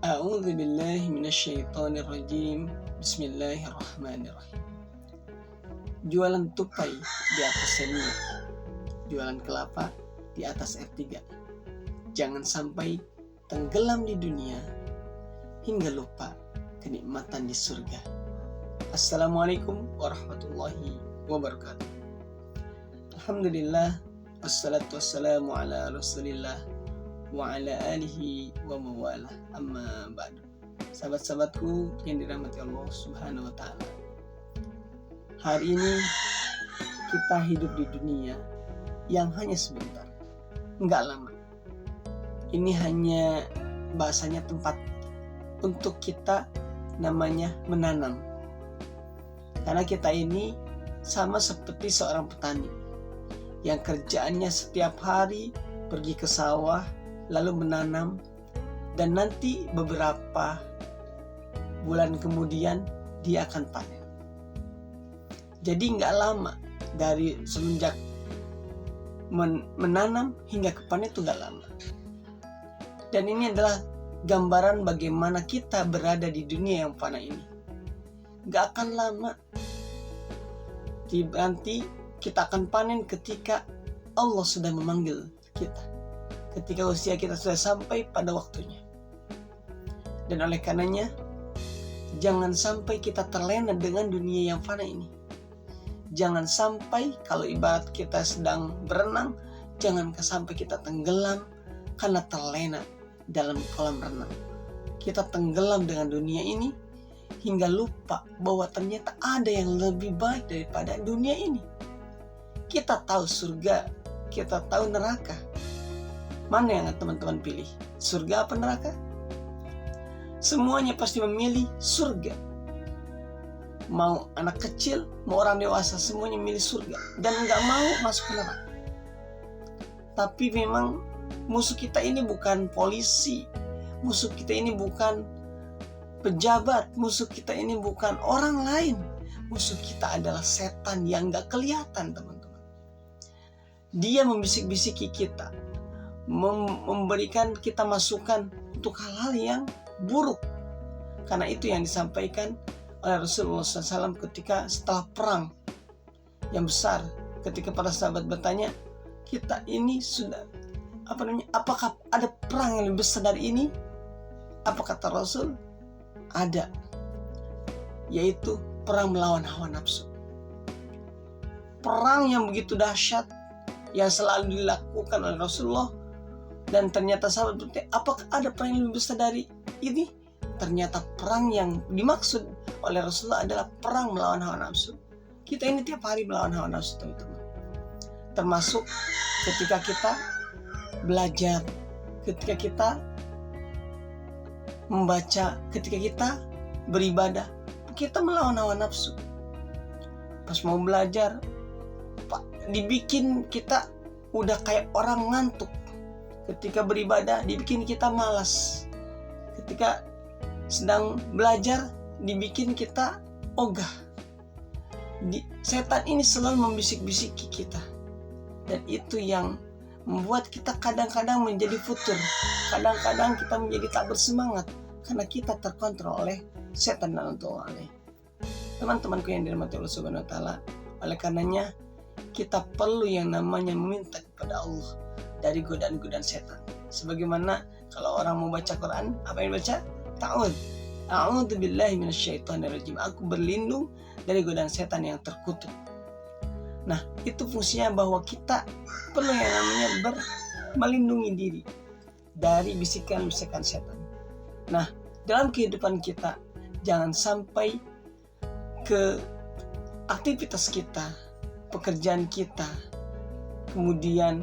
A'udzu billahi minasyaitonir rajim. Bismillahirrahmanirrahim. Jualan tupai di atas seni, jualan kelapa di atas R3. Jangan sampai tenggelam di dunia hingga lupa kenikmatan di surga. Assalamualaikum warahmatullahi wabarakatuh. Alhamdulillah, wassalatu wassalamu ala rasulillah wa ala alihi wa mawalah, amma ba'du. Sahabat-sahabatku yang dirahmati Allah Subhanahu wa ta'ala, hari ini kita hidup di dunia yang hanya sebentar, enggak lama. Ini hanya bahasanya tempat untuk kita namanya menanam. Karena kita ini sama seperti seorang petani yang kerjaannya setiap hari pergi ke sawah lalu menanam, dan nanti beberapa bulan kemudian dia akan panen. Jadi nggak lama dari semenjak menanam hingga ke panen itu nggak lama. Dan ini adalah gambaran bagaimana kita berada di dunia yang fana ini. Nggak akan lama. Nanti kita akan panen ketika Allah sudah memanggil kita, ketika usia kita sudah sampai pada waktunya. Dan oleh karenanya, jangan sampai kita terlena dengan dunia yang fana ini. Jangan sampai kalau ibarat kita sedang berenang, jangan sampai kita tenggelam karena terlena dalam kolam renang. Kita tenggelam dengan dunia ini hingga lupa bahwa ternyata ada yang lebih baik daripada dunia ini. Kita tahu surga, kita tahu neraka. Mana yang teman-teman pilih? Surga apa neraka? Semuanya pasti memilih surga. Mau anak kecil, mau orang dewasa, semuanya milih surga dan nggak mau masuk ke neraka. Tapi memang musuh kita ini bukan polisi, musuh kita ini bukan pejabat, musuh kita ini bukan orang lain. Musuh kita adalah setan yang nggak kelihatan, teman-teman. Dia membisik-bisiki kita, memberikan kita masukan untuk hal-hal yang buruk. Karena itu yang disampaikan oleh Rasulullah SAW ketika setelah perang yang besar, ketika para sahabat bertanya, kita ini sudah apakah ada perang yang lebih besar dari ini? Apa kata Rasul? Ada, yaitu perang melawan hawa nafsu. Perang yang begitu dahsyat yang selalu dilakukan oleh Rasulullah. Dan ternyata sahabat bertanya, apakah ada perang yang lebih besar dari ini? Ternyata perang yang dimaksud oleh Rasulullah adalah perang melawan hawa nafsu. Kita ini tiap hari melawan hawa nafsu, teman-teman. Termasuk ketika kita belajar, ketika kita membaca, ketika kita beribadah, kita melawan hawa nafsu. Pas mau belajar, dibikin kita udah kayak orang ngantuk. Ketika beribadah dibikin kita malas. Ketika sedang belajar dibikin kita ogah. Setan ini selalu membisik-bisiki kita. Dan itu yang membuat kita kadang-kadang menjadi futur. Kadang-kadang kita menjadi tak bersemangat karena kita terkontrol oleh setan dan Allah. Teman-temanku yang dirahmati Allah Subhanahu wa ta'ala, oleh karenanya kita perlu yang namanya meminta kepada Allah dari godaan-godaan setan. Sebagaimana kalau orang mau baca Quran, apa yang baca? A'udzu billahi minasyaitonir rajim. Aku berlindung dari godaan setan yang terkutuk. Nah, itu fungsinya bahwa kita perlu yang namanya melindungi diri dari bisikan-bisikan setan. Nah, dalam kehidupan kita jangan sampai ke aktivitas kita, pekerjaan kita, kemudian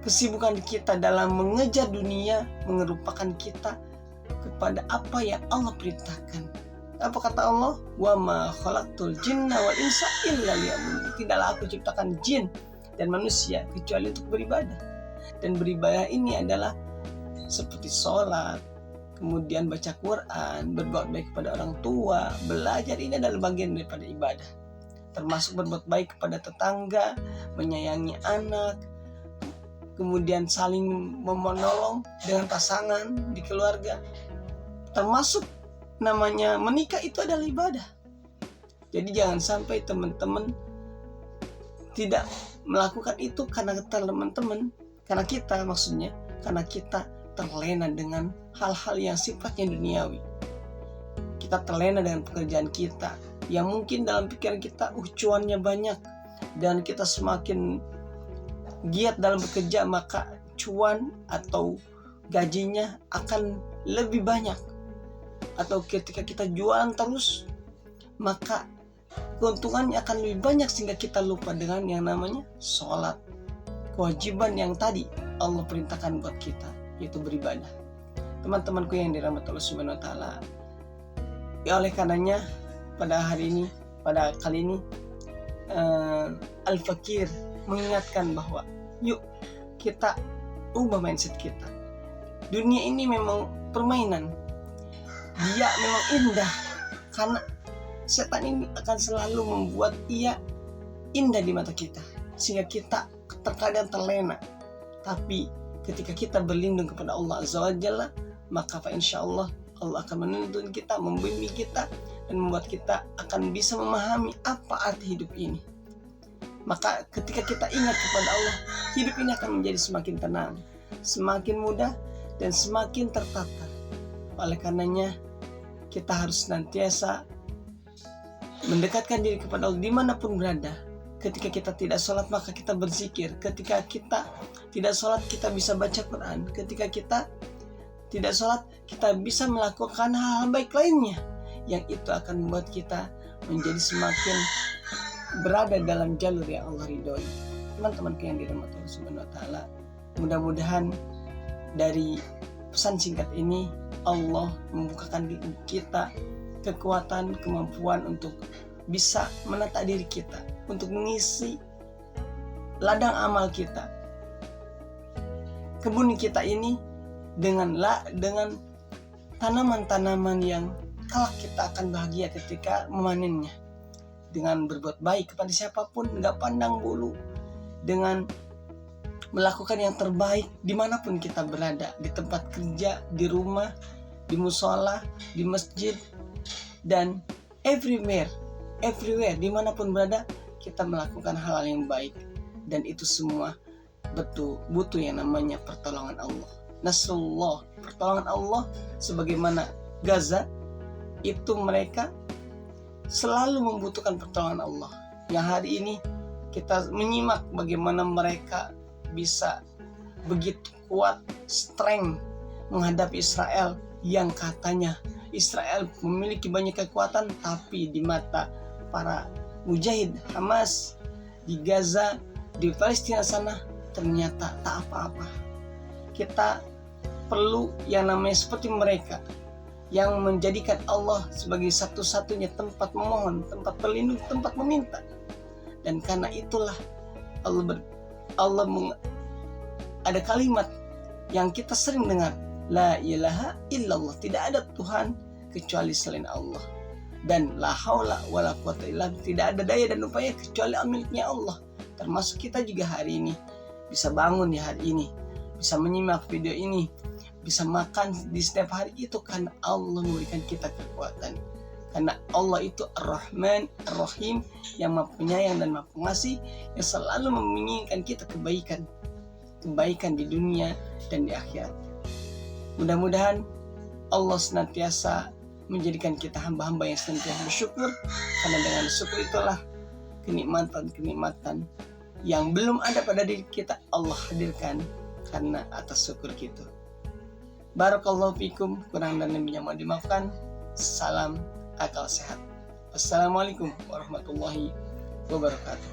kesibukan kita dalam mengejar dunia mengerupakan kita kepada apa yang Allah perintahkan. Apa kata Allah? Wa ma khalaqtul jinna wal insa illa liya'budun. Tidaklah aku ciptakan jin dan manusia kecuali untuk beribadah. Dan beribadah ini adalah seperti sholat, kemudian baca Quran, berbuat baik kepada orang tua, belajar. Ini adalah bagian daripada ibadah. Termasuk berbuat baik kepada tetangga, menyayangi anak, kemudian saling menolong dengan pasangan di keluarga, termasuk namanya menikah, itu adalah ibadah. Jadi jangan sampai teman-teman tidak melakukan itu karena teman-teman, karena kita maksudnya, karena kita terlena dengan hal-hal yang sifatnya duniawi. Kita terlena dengan pekerjaan kita yang mungkin dalam pikiran kita cuannya banyak, dan kita semakin giat dalam bekerja, maka cuan atau gajinya akan lebih banyak. Atau ketika kita jualan terus, maka keuntungannya akan lebih banyak, sehingga kita lupa dengan yang namanya sholat, kewajiban yang tadi Allah perintahkan buat kita, yaitu beribadah. Teman-temanku yang dirahmati Allah Subhanahu wa taala, ya oleh karenanya pada kali ini Al-Fakir mengingatkan bahwa yuk kita ubah mindset kita. Dunia ini memang permainan, dia memang indah karena setan ini akan selalu membuat ia indah di mata kita, sehingga kita terkadang terlena. Tapi ketika kita berlindung kepada Allah Azza wa Jalla, maka insyaallah Allah akan menuntun kita, membimbing kita, dan membuat kita akan bisa memahami apa arti hidup ini. Maka ketika kita ingat kepada Allah, hidup ini akan menjadi semakin tenang, semakin mudah, dan semakin tertata. Oleh karenanya kita harus senantiasa mendekatkan diri kepada Allah dimanapun berada. Ketika kita tidak sholat, maka kita berzikir. Ketika kita tidak sholat, kita bisa baca Quran. Ketika kita tidak sholat, kita bisa melakukan hal-hal baik lainnya, yang itu akan membuat kita menjadi semakin berada dalam jalur yang Allah ridhoi. Teman-temanku yang dirahmati Allah Subhanahu wa taala, mudah-mudahan dari pesan singkat ini Allah membukakan diri kita kekuatan, kemampuan untuk bisa menata diri kita, untuk mengisi ladang amal kita, kebun kita ini dengan tanaman-tanaman yang kelak kita akan bahagia ketika memanennya. Dengan berbuat baik kepada siapapun, gak pandang bulu, dengan melakukan yang terbaik dimanapun kita berada, di tempat kerja, di rumah, di musola, di masjid, dan everywhere dimanapun berada, kita melakukan hal yang baik. Dan itu semua butuh yang namanya pertolongan Allah, nasrullah, pertolongan Allah. Sebagaimana Gaza itu, mereka selalu membutuhkan pertolongan Allah. Yang hari ini kita menyimak bagaimana mereka bisa begitu kuat, strength menghadapi Israel, yang katanya Israel memiliki banyak kekuatan, tapi di mata para mujahid Hamas di Gaza, di Palestina sana, ternyata tak apa-apa. Kita perlu yang namanya seperti mereka, yang menjadikan Allah sebagai satu-satunya tempat memohon, tempat berlindung, tempat meminta. Dan karena itulah ada kalimat yang kita sering dengar, la ilaha illallah, tidak ada Tuhan kecuali selain Allah, dan la haula wala quwata illa billah, tidak ada daya dan upaya kecuali miliknya Allah. Termasuk kita juga hari ini bisa bangun di hari ini, bisa menyimak video ini, bisa makan di setiap hari, itu karena Allah memberikan kita kekuatan. Karena Allah itu Ar-Rahman Ar-Rahim, yang Maha Penyayang dan Maha Pengasih, yang selalu menginginkan kita kebaikan di dunia dan di akhirat. Mudah-mudahan Allah senantiasa menjadikan kita hamba-hamba yang senantiasa bersyukur, karena dengan syukur itulah kenikmatan yang belum ada pada diri kita Allah hadirkan karena atas syukur kita. Barakallahu fikum, kurang dan lebihnya mohon dimaafkan. Salam akal sehat. Assalamualaikum warahmatullahi wabarakatuh.